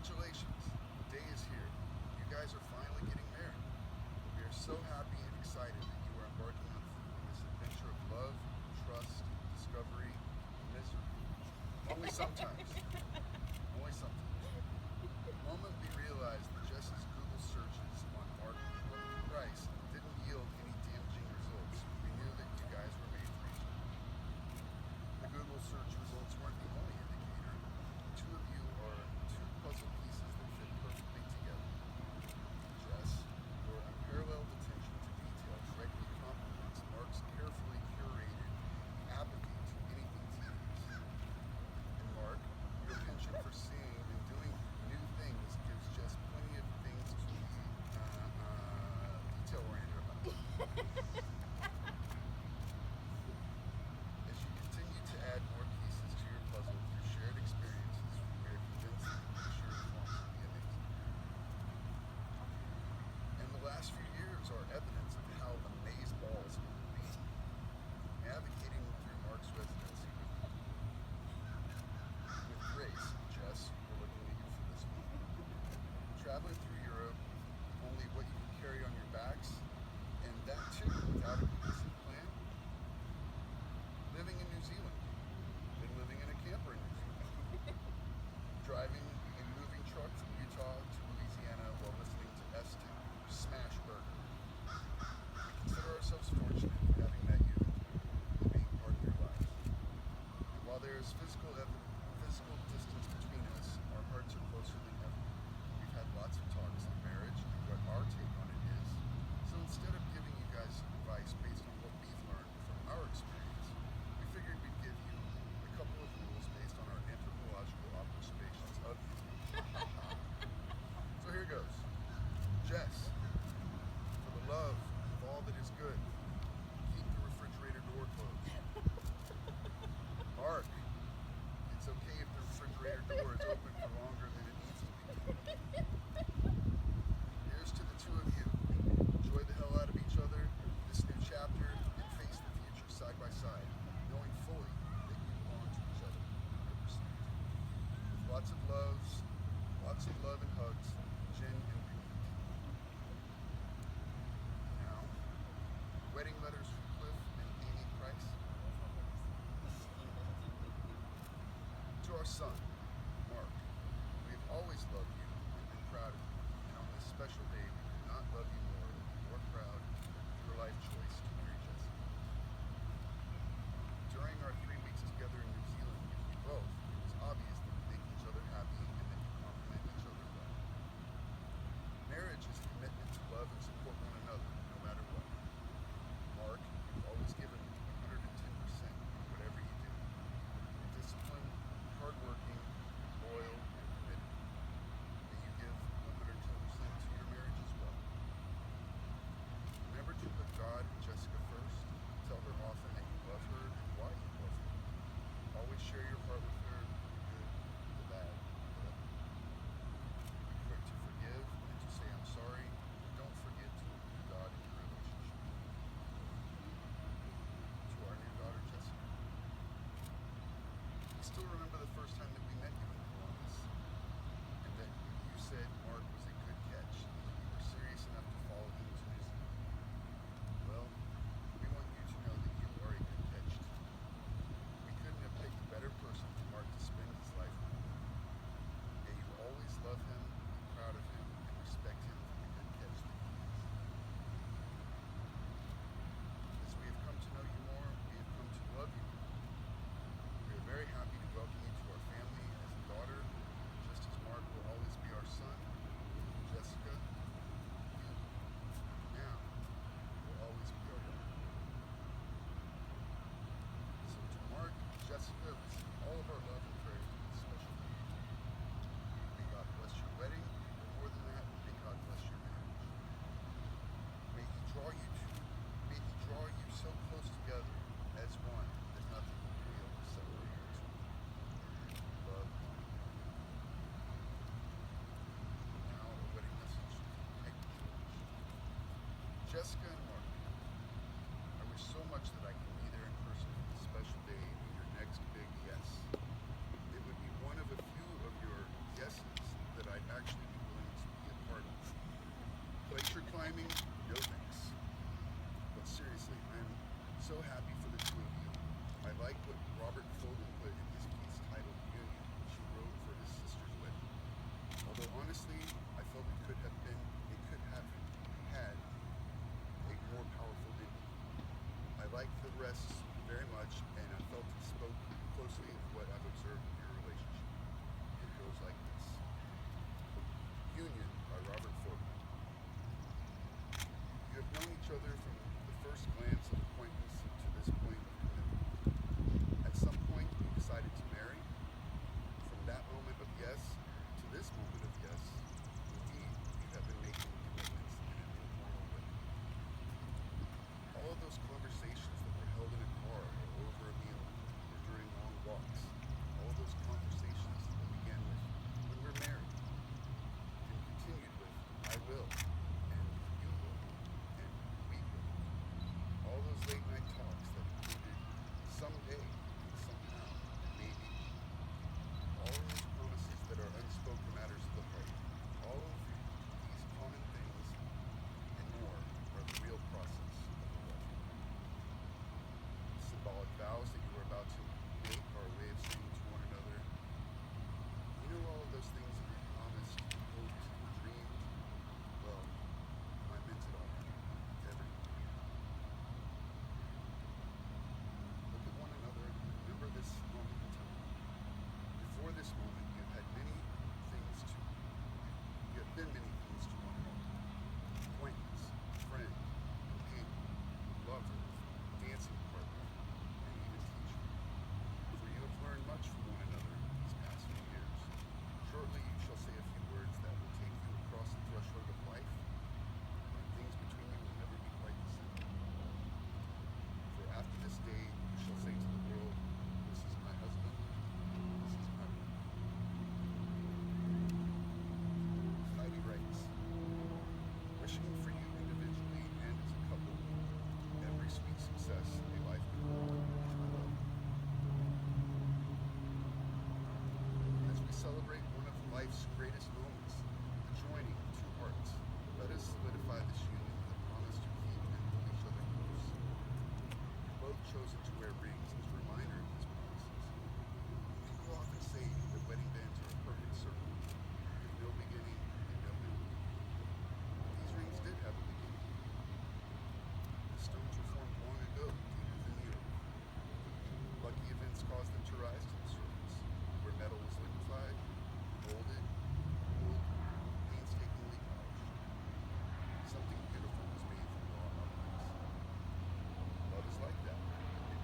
Congratulations, the day is here. You guys are finally getting married. We are so happy and excited that you are embarking on this adventure of love, trust, discovery, and misery. Only sometimes. Only sometimes. The moment we realized that Jess's Google searches on Mark Price didn't yield any damaging results, we knew that you guys were made for each other. The Google search results weren't the only indicator. The two of you are two puzzle pieces that fit perfectly together. Jess, your unparalleled attention to detail directly complements Mark's carefully curated apathy to anything tedious. And Mark, your penchant for seeing and doing new things gives Jess plenty of things to be detail-oriented about. As you continue to add more pieces to your puzzle through shared experiences, we are convinced that the picture is going to be amazing. And the last few years are evidence of how amazeballs it will be. Navigating through Mark's residency with Grace, Jess, we're looking at you for this one. Traveling through Europe, only what you can carry on your backs, and that too without a cohesive plan. Living in New Zealand, then living in a camper in New Zealand. Driving a moving truck from Utah to Louisiana while listening to S-Town, Smash Burger. We consider ourselves fortunate for having met you and being part of your lives. And while there is physical distance between us, our hearts are closer than ever. We've had lots of talks on marriage and what our take on it is. So instead of giving you guys some advice based on what we've learned from our experience, we figured we'd give you a couple of rules based on our anthropological observations of you. So here goes. Jess, for the love of all that is good, keep the refrigerator door closed. Mark, it's okay if the refrigerator door is open for longer than it needs to be. Here's to the two of you. Enjoy the hell out of each other, this new chapter, and face the future side by side, knowing fully that you belong to each other 100%. With lots of love and hugs, Jen and Pete. Now, wedding letters from Cliff and Amy Price. To our son, Mark, we have always loved you and been proud of you, and on this special day, we could not love you more than your proud of your life choice to marry Jessica. During our 3 weeks together in New Zealand with you both, it was obvious that we make each other happy and that we complement each other well. Marriage is a commitment to love and support one another, no matter what. Mark, you've always given 110% in whatever you do. You're disciplined, hardworking, loyal, and committed. May you give 110% to your marriage as well. Remember to put God and Jessica first. Tell her often that you love her and why you love her. Always share your heart with her, the good, the bad, whatever. Be quick to forgive and to say I'm sorry. Don't forget to include God in your relationship. To our new daughter, Jessica. I still remember the first time that we met you in Columbus, and that you said Mark was a good catch, and that you were serious enough to follow him to New Zealand. Well, we want you to know that you are a good catch too. We couldn't have picked a better person for Mark to spend his life with. May you always love him, be proud of him, and respect him for the good catch that he is. As we have come to know you more, we have come to love you more. We are very happy to welcome you to our family as a daughter, just as Mark will always be our son. Jessica, you, now, will always be our daughter. So to Mark, Jessica, receive all of our love and prayers on this special day. May God bless your wedding, but more than that, may God bless your marriage. May He draw you so close together as one that nothing will be able to separate you two. Love, Mark. Now a wedding message from Mike George. Jessica and Mark, I wish so much that I could be there in person for this special day and your next big yes. It would be one of a few of your yeses that I'd rests very much, and I felt it spoke closely of what I've observed in your relationship. It goes like this. Union by Robert Ford. You have known each other from the first glance of acquaintance to this point of commitment. At some point, you decided to marry. From that moment of yes to this moment of yes, indeed, you have been making commitments in an informal way. All of those conversations that were held in a car or over a meal or during long walks, all of those conversations that began with, when we're married, and continued with, I will, and you will, and we will. All those late night talks that included someday, somehow, maybe. All of those promises that are unspoken matters of the heart. All of these common things and more are the real process of the wedding. Symbolic vows that you are about to make are a way of saying to one another, you know, all of those things that we promised, hoped, dreamed, well, I meant it all. Everything. Look at one another and remember this moment in time. Before this moment, you have had many things to you have been many things to one another. Acquaintance, friend, companion, lover, dancing partner, and even teacher. For you have learned much from one another these past few years. Shortly you shall say a few words that will take you across the threshold of life, and things between you will never be quite the same. For after this day you shall say to the world, this is my husband, this is my wife. Heidi writes, wishing for you individually and as a couple every sweet success a life could hold. Love. As we celebrate one of life's greatest moments, the joining of two hearts, let us solidify this union with a promise to keep and hold each other close. You've both chosen to wear rings as a reminder of these promises. People often say that wedding bands are a perfect circle, with no beginning and no end. These rings did have a beginning. The stones were formed long ago, deep within the earth. Lucky events caused them to rise to the surface, where metal was liquefied, molded, cooled, painstakingly polished. Something beautiful was made from raw elements. Love is like that. It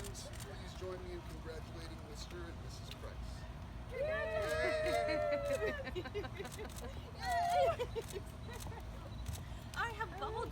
please join me in congratulating Mr. and Mrs. Price. I have bubble